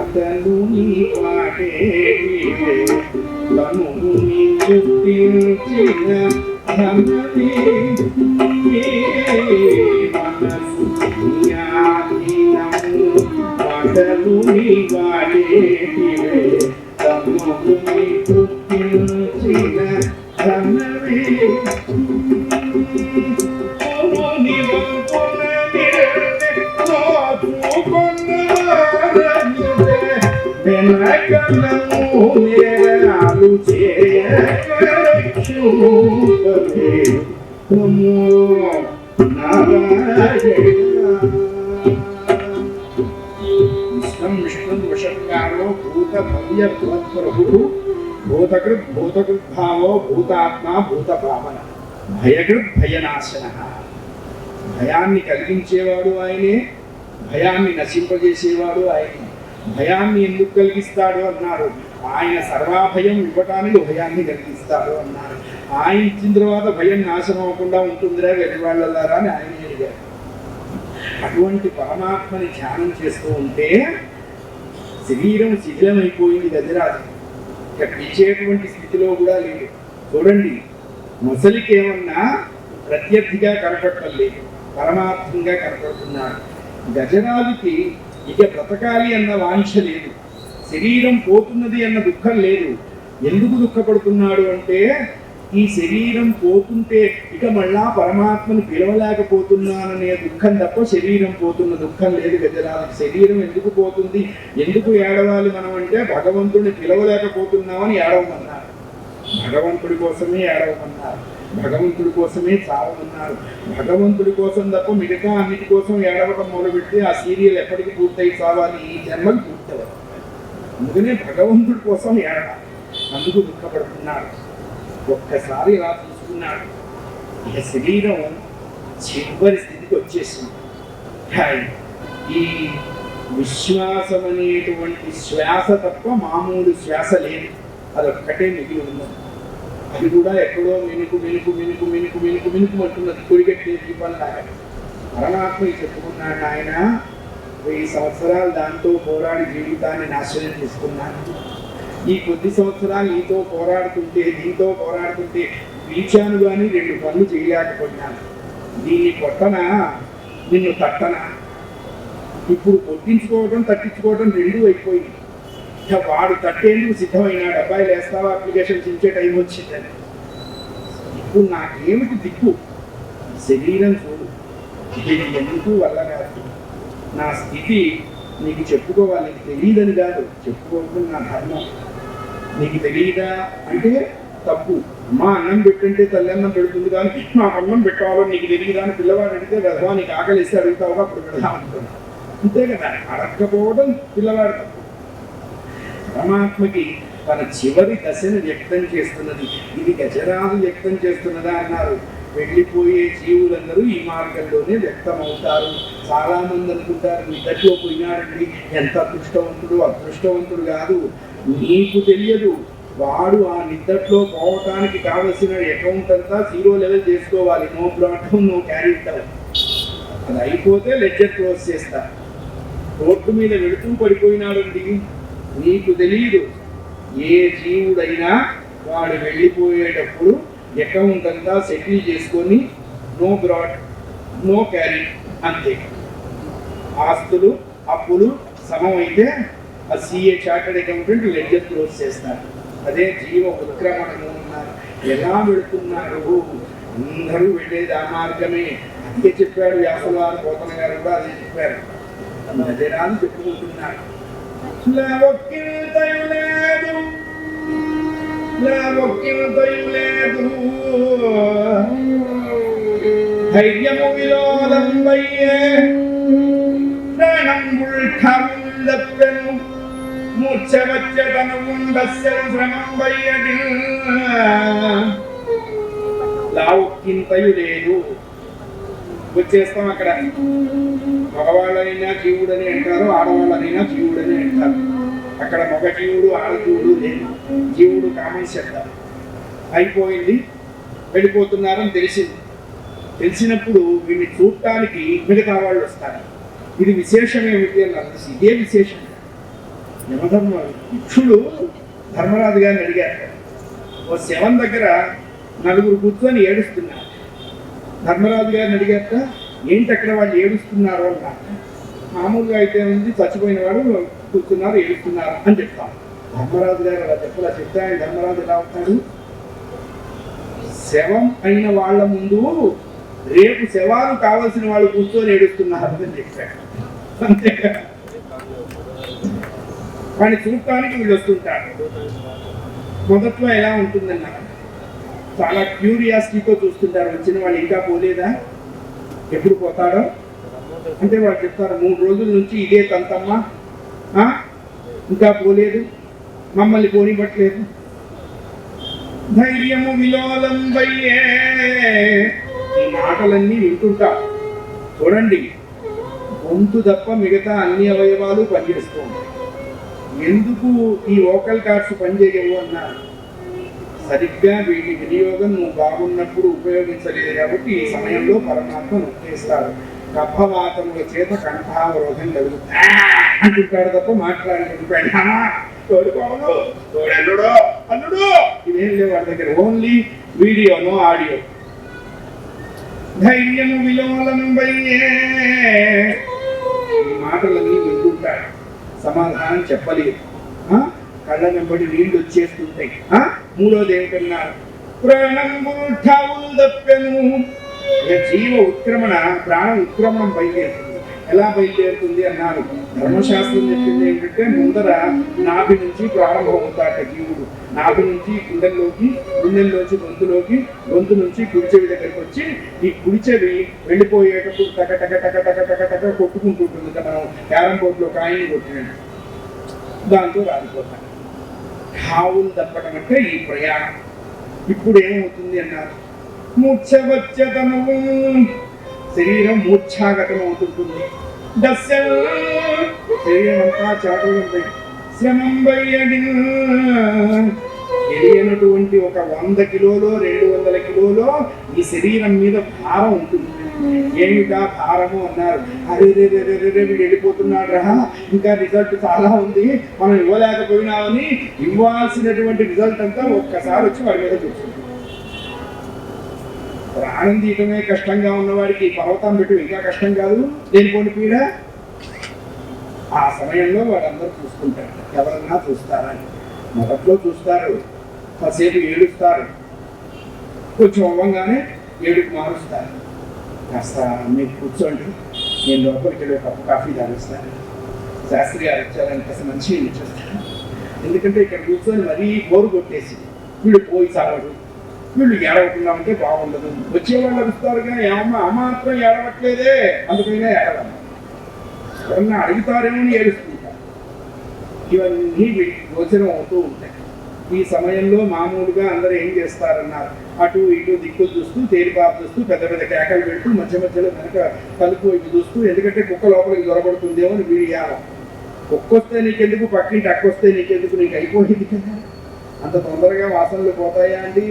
అతను నీ పాటేటివే తను నీ గుర్తించిన ధనమే మనసు జ్ఞానము మాటలు నీ వాడేటివే తను నీ గుర్తించిన ధనమే విష్ణుర్వశంగారో భూత భవ్య భవత్ప్రభు భూతకృత్ భూతకృద్భావో భూతాత్మా భూత భావన భయకృత్ భయనాశన. భయాన్ని కలిగించేవాడు ఆయనే, భయాన్ని నశింపజేసేవాడు ఆయనే. భయాన్ని ఎందుకు కలిగిస్తాడు అన్నారు, ఆయన సర్వాభయం ఇవ్వటానికి భయాన్ని కలిగిస్తాడు అన్నారు. ఆయన ఇచ్చిన తర్వాత భయం నాశనం అవ్వకుండా ఉంటుందిరా వెలివాళ్ళలారా అని ఆయన అడిగారు. అటువంటి పరమాత్మని ధ్యానం చేస్తూ ఉంటే శరీరం శిథిలమైపోయింది. గజరాజు ఇక పిలిచేటువంటి స్థితిలో కూడా లేదు. చూడండి, ముసలికి ఏమన్నా ప్రత్యర్థిగా కనపడటం లేదు, పరమాత్మంగా కనపడుతున్నాడు. గజరాజుకి ఇక బ్రతకాలి అన్న వాంఛ లేదు, శరీరం పోతున్నది అన్న దుఃఖం లేదు. ఎందుకు దుఃఖపడుతున్నాడు అంటే, ఈ శరీరం పోతుంటే ఇక మళ్ళా పరమాత్మను పిలవలేకపోతున్నాననే దుఃఖం తప్ప శరీరం పోతున్న దుఃఖం లేదు గజరాజుకి. శరీరం ఎందుకు పోతుంది, ఎందుకు ఏడవాలి మనం అంటే, భగవంతుడిని పిలవలేకపోతున్నామని ఏడవమన్నారు. భగవంతుడి కోసమే ఏడవమన్నారు, భగవంతుడి కోసమే చావమన్నారు. భగవంతుడి కోసం తప్ప మిగతా అన్నిటి కోసం ఏడవడం మొదలుపెట్టి ఆ సీరియల్ ఎప్పటికీ పూర్తయి చావాలి, ఈ జన్మలు పూర్తవాలి. అందుకనే భగవంతుడి కోసం ఏడవాలి, అందుకు దుఃఖపడుతున్నాడు. ఒక్కసారి ఇలా చూసుకున్నాడు, ఇక శరీరం చివరి స్థితికి వచ్చేసింది. ఈ విశ్వాసం అనేటువంటి శ్వాస తప్ప మామూలు శ్వాస లేదు, అదొక్కటే మిగిలి ఉన్నది. అది కూడా ఎక్కడో మినుకు మినుకు మినుకు మినుకు మినుకు మినుకు అంటున్నది, కొడిగట్టే దీపంలాగా. పరమాత్మ చెప్పుకున్నాడు, ఆయన 1000 సంవత్సరాలు దాంతో పోరాడి జీవితాన్ని నాశనం చేసుకున్నాను. ఈ కొద్ది సంవత్సరాలు నీతో పోరాడుతుంటే, దీంతో పోరాడుతుంటే పిలిచాను కానీ 2 పనులు చేయలేకపోయినాను. దీన్ని కొట్టనా, నిన్ను తట్టనా? ఇప్పుడు కొట్టించుకోవడం తట్టించుకోవడం 2 అయిపోయింది. ఇక వాడు తట్టేందుకు సిద్ధమైనాడు. అబ్బాయి లేస్తావా, అప్లికేషన్స్ ఇచ్చే టైం వచ్చిందని. ఇప్పుడు నాకేమిటి దిక్కు? శరీరం చూడు, ఇది ఎందుకు వల్ల కాదు. నా స్థితి నీకు చెప్పుకోవాలి, నీకు తెలియదని కాదు, చెప్పుకోవడం నా ధర్మం. నీకు తెలియదా అంటే తప్పు. మా అన్నం పెట్టంటే తల్లి అన్నం పెడుతుంది కానీ నాకు అన్నం పెట్టాలో నీకు తెలియదా అని పిల్లవాడు అడిగితే కదా, నీకు ఆకలి ఇస్తే అడుగుతావుగా అప్పుడు పెడదా అనుకున్నాను. అంతే కదా, అడగకపోవడం పిల్లవాడు తప్పు. పరమాత్మకి తన చివరి దశను వ్యక్తం చేస్తున్నది. ఇది గజరాజు వ్యక్తం చేస్తున్నదా అన్నారు. వెళ్ళిపోయే జీవులందరూ ఈ మార్గంలోనే వ్యక్తమవుతారు. చాలా మంది అనుకుంటారు నిద్దట్లో పోయినాడండి, ఎంత అదృష్టవంతుడు. అదృష్టవంతుడు కాదు, నీకు తెలియదు. వాడు ఆ నిద్దట్లో పోవటానికి కావలసిన అకౌంట్ అంతా 0 లెవెల్ చేసుకోవాలి. No blot, no carry down. అది అయిపోతే లెడ్జర్ క్లోజ్ చేస్తారు. రోడ్డు మీద వెళుతూ పడిపోయినాడండి, నీకు తెలియదు. ఏ జీవుడైనా వాడు వెళ్ళిపోయేటప్పుడు అకౌంట్ అంతా సెటిల్ చేసుకొని నో బ్రాడ్, నో క్యారీ, అంతే. ఆస్తులు అప్పులు సమమైతే ఆ CA chartered accountant ledger close చేస్తారు. అదే జీవ ఉత్క్రమణము అన్నారు. ఎలా వెళుతున్నారు? అందరూ వెళ్ళేది ఆ మార్గమే. అదే చెప్పాడు వ్యాసవారు, పోతన గారు కూడా అదే చెప్పారు. గజరాజు చెప్పుకుంటున్నాడు, ధైర్యము విలోలంబయ్యే ప్రాణంబుల్ ఖముల్లప్పెను మూర్ఛవచ్చతను ఉండస్సెను శ్రమంబయ్యడి లావుక్కింతయు లేదు. వచ్చేస్తాం అక్కడ. మగవాళ్ళైనా జీవుడని అంటారు, ఆడవాళ్ళనైనా జీవుడని అంటారు. అక్కడ మగ జీవుడు ఆడ జీవుడు లేదు. జీవుడు కామన్ శబ్దం అయిపోయింది. వెళ్ళిపోతున్నారని తెలిసింది. తెలిసినప్పుడు వీడిని చూడటానికి మిగతా వాళ్ళు వస్తారు. ఇది విశేషం ఏమిటి అన్నారు. ఇదే విశేషం. ఇక్షుడు ధర్మరాజు గారిని అడిగారు. ఓ శవం దగ్గర నలుగురు కూర్చొని ఏడుస్తున్నారు. ధర్మరాజు గారిని అడిగాక ఏంటి అక్కడ వాళ్ళు ఏడుస్తున్నారు అన్నారు. మామూలుగా అయితే ఉంది, చచ్చిపోయిన వాడు కూర్చున్నారు ఏడుస్తున్నారు అని చెప్తాను. ధర్మరాజు గారు అలా చెప్తే ఆయన ధర్మరాజు ఎలా అవుతాడు? శవం అయిన వాళ్ళ ముందు రేపు శవాలు కావలసిన వాళ్ళు కూర్చొని ఏడుస్తున్నారు అని చెప్పాడు. అంతేగా వాడిని చూడటానికి వీళ్ళు వస్తుంటారు. మొదట్లో ఎలా ఉంటుందన్న చాలా క్యూరియాసిటీతో చూస్తుంటారు. వచ్చిన వాళ్ళు ఇంకా పోలేదా, ఎప్పుడు పోతాడో అంటే వాళ్ళు చెప్తారు 3 రోజుల నుంచి ఇదే తంతమ్మ, ఇంకా పోలేదు, మమ్మల్ని పోనివ్వట్లేదు. ధైర్యము విలోలంబయ్యే ఈ మాటలన్నీ వింటుంటారు. చూడండి, గొంతు తప్ప మిగతా అన్ని అవయవాలు పనిచేస్తూ ఉంటాయి. ఎందుకు ఈ వోకల్ కార్డ్స్ పనిచేయవు అన్నారు. సరిగ్గా వీటి వినియోగం నువ్వు బాగున్నప్పుడు ఉపయోగించలేదు కాబట్టి ఈ సమయంలో పరమాత్మ నొక్కేస్తాడు. గర్భవాతముల చేత కంఠావరోధం కలుగుతుంది అంటుంటాడు తప్ప మాట్లాడేది అల్లుడు ఇదేం లేవు వాడి దగ్గర. Only video, no audio. ధైర్యము విలోలంబయ్యే ఈ మాటలన్నీ వింటుంటాడు. సమాధానం చెప్పలేదు. కళ్ళ వెంబడి నీళ్లు వచ్చేస్తుంటాయి. మూడోది ఏమిటన్నారు? ప్రాణంబులు దప్పెను. జీవ ఉత్క్రమణ, ప్రాణ ఉత్క్రమణం బయలుదేరుతుంది. ఎలా బయలుదేరుతుంది అన్నారు. ధర్మశాస్త్రం చెప్పింది ఏంటంటే ముందర నాభి నుంచి ప్రారంభం అవుతాట జీవుడు. నాభి నుంచి గుండెల్లోకి, గుండెల్లోంచి గొంతులోకి, గొంతు నుంచి కుడిచెవి దగ్గరికి వచ్చి ఈ కుడిచెవి వెళ్ళిపోయేటప్పుడు టక టక టక టక టక టక కొట్టుకుంటుంటుంది. మనం క్యారం బోర్డులో కాయిన్ కొట్టినట్టు దాంతో రాలిపోతాం. కావులు తప్పడం అంటే ఈ ప్రయాణం. ఇప్పుడు ఏమవుతుంది అన్నారు? మూర్ఛవచ్చతము, శరీరం మూర్ఛాగతం అవుతుంటుంది. శరీరం అంతా చాటుకుంది. శ్రమం బయ్యడి తెలియనటువంటి ఒక 100 కిలోలో 200 కిలోలో ఈ శరీరం మీద భారం ఉంటుంది. ఏమిటా భారము అన్నారు. అరే వీడు వెళ్ళిపోతున్నాడు రా, ఇంకా రిజల్ట్ చాలా ఉంది, మనం ఇవ్వలేకపోయినామని ఇవ్వాల్సినటువంటి రిజల్ట్ అంతా ఒక్కసారి వచ్చి వాడి మీద చూస్తుంది. ప్రాణం తీయటమే కష్టంగా ఉన్నవాడికి పర్వతం పెట్టు ఇంకా కష్టం కాదు. దేనిపోని పీడ. ఆ సమయంలో వాడందరూ చూసుకుంటారు. ఎవరన్నా చూస్తారని మొదట్లో చూస్తారు, కాసేపు ఏడుస్తారు, కొంచెం అవ్వంగానే ఏడుకు మారుస్తారు. కాస్త మీరు కూర్చోండి, నేను లోపలికి వెళ్ళి ఒక కప్పు కాఫీ తాగిస్తాను, శాస్త్రి గారు వచ్చారని కాస్త మంచి చేస్తాను. ఎందుకంటే ఇక్కడ కూర్చొని మరీ బోరు కొట్టేసి వీళ్ళు పోయి చాలడు, వీళ్ళు ఏడవకుండా ఉంటే బాగుండదు. వచ్చేవాళ్ళు అడుగుతారుగా, ఏమమ్మా అమాత్రం ఏడవట్లేదే, అందుకైనా ఏడవమ్మా, ఎవరన్నా అడుగుతారేమో అని ఏడుస్తుంటారు. ఇవన్నీ వీటికి గోచరం అవుతూ ఉంటాయి. ఈ సమయంలో మామూలుగా అందరూ ఏం చేస్తారన్నారు, అటు ఇటు దిక్కులు చూస్తూ, తేలిపాపు చూస్తూ, పెద్ద పెద్ద కేకలు పెడుతూ, మధ్య మధ్యలో వెనక తలుపు ఇవి చూస్తూ, ఎందుకంటే కుక్క లోపలికి దొరబడుతుందేమో అని వీడియాలి. కుక్కొస్తే నీకెందుకు, పక్కింటి అక్కొస్తే నీకెందుకు, నీకు అయిపోయింది కదా. అంత తొందరగా వాసనలు పోతాయా అండి?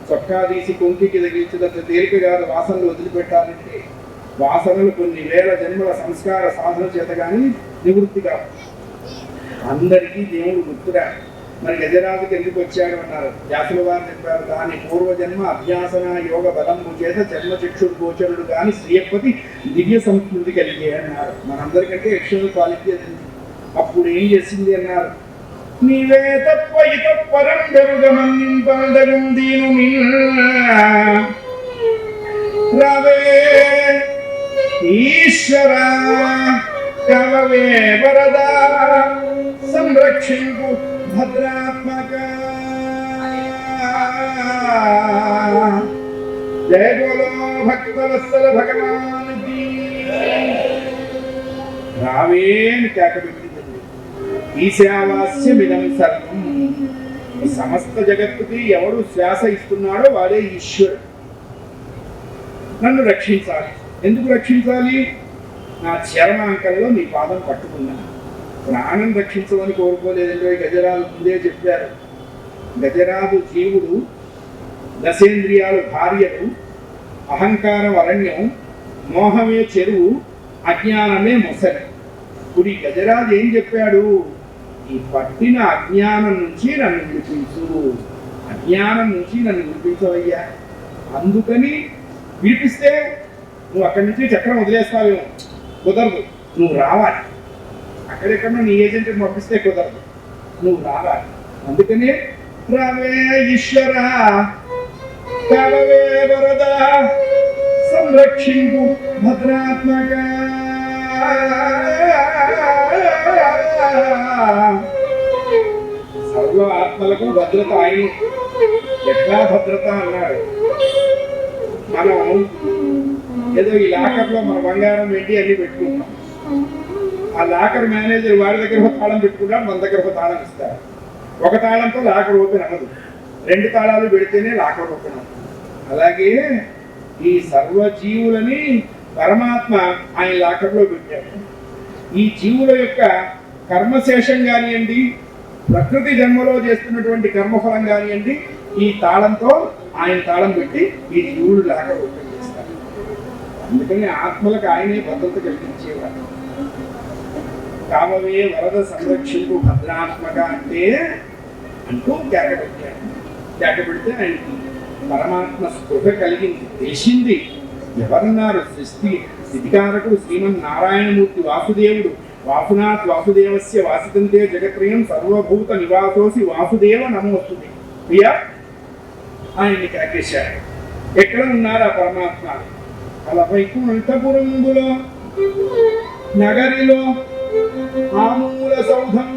చొక్కా తీసి కొంకికి తగిలించినంత తేలిక కాదు వాసనలు వదిలిపెట్టాలంటే. వాసనలు కొన్ని వేల జన్మల సంస్కార సాధన చేత కానీ నివృత్తి కావు. అందరికీ దేవుడు గుర్తురా. మరి గజరాజుకి ఎందుకు వచ్చాడు అన్నారు. వ్యాసుల వారు చెప్పారు, దాని పూర్వజన్మ అభ్యాసన యోగ బలము చేత జన్మచక్షుడు గోచరుడు కానీ శ్రీయపతి దివ్య సంస్కృతి కలిగే అన్నారు. మనందరికంటే ఎక్స్టర్నల్ క్వాలిటీ అది. అప్పుడు ఏం చేసింది అన్నారు, నీవే తప్ప ఇత పరం జరుగమన్నింపదగం దీను రవే ఈశ్వర కవవే వరదా సంరక్షింపు భద్రాత్మక. జయ బోలో భక్తవత్సల భగవాన్ కీ. రావేని కేకబెట్టింది. ఈశావాస్యమిదం సర్వం. ఈ సమస్త జగత్తుకి ఎవడు శ్వాస ఇస్తున్నాడో వాడే ఈశ్వరుడు. నన్ను రక్షించాలి. ఎందుకు రక్షించాలి? నా చర్మాంకంలో నీ పాదం పట్టుకున్నాను. ప్రాణం రక్షించమని కోరుకోలేదంటే గజరాజు ముందే చెప్పారు. గజరాజు జీవుడు, దశేంద్రియాలు భార్యలు, అహంకారం అరణ్యం, మోహమే చెరువు, అజ్ఞానమే మొసలి. ఇప్పుడు ఈ గజరాజు ఏం చెప్పాడు? ఈ పట్టిన అజ్ఞానం నుంచి నన్ను విడిపించు, అజ్ఞానం నుంచి నన్ను విడిపించవయ్యా. అందుకని విడిపిస్తే నువ్వు అక్కడి నుంచి చక్రం వదిలేస్తావేమో, కుదరదు, నువ్వు రావాలి. అక్కడెక్కడ నీ ఏజెంట్ని పంపిస్తే కుదరదు, నువ్వు రావాలి. అందుకనే రావే ఈశ్వర, కావవే వరద, సంరక్షింపు భద్రాత్మక. సర్వ ఆత్మలకు భద్రత ఆయన. ఎట్లా భద్రత అన్నాడు? మనం ఏదో ఈ లాకర్లో మన బంగారం పెట్టి అన్ని పెట్టుకుంటాం. ఆ లాకర్ మేనేజర్ వాడి దగ్గర ఒక తాళం పెట్టుకుంటాడు, మన దగ్గర ఒక తాళం ఇస్తాడు. ఒక తాళంతో లాకర్ ఓపెన్ అవ్వదు, 2 తాళాలు పెడితేనే లాకర్ ఓపెన్ అవుతుంది. అలాగే ఈ సర్వజీవులని పరమాత్మ ఆయన లాకర్లో పెట్టాడు. ఈ జీవుల యొక్క కర్మశేషం కానివ్వండి, ప్రకృతి జన్మలో చేస్తున్నటువంటి కర్మఫలం కానివ్వండి, ఈ తాళంతో ఆయన తాళం పెట్టి ఈ జీవుడు లాకర్ ఓపెన్ చేస్తారు. అందుకని ఆత్మలకు ఆయనే భద్రత కల్పించేవాడు. కామవే వరద సంరక్షింపు భద్రాత్మక అంటే అంటూ కేక పెట్టాడు. కేక పెడితే ఆయనకి పరమాత్మ స్పృహ కలిగింది, తెలిసింది. ఎవరన్నారు? స్థితికారకుడు శ్రీమన్నారాయణమూర్తి వాసుదేవుడు. వాసునాథ్ వాసుదేవస్య వాసితంతే జగత్రయం సర్వభూత నివాసోసి వాసుదేవ నమోస్తుతి. ప్రియ ఆయన్ని కేకేశాడు. ఎక్కడ ఉన్నారు ఆ పరమాత్మ? అలా వైకుంఠపురంబులో నగరిలో ఆమూల సౌధం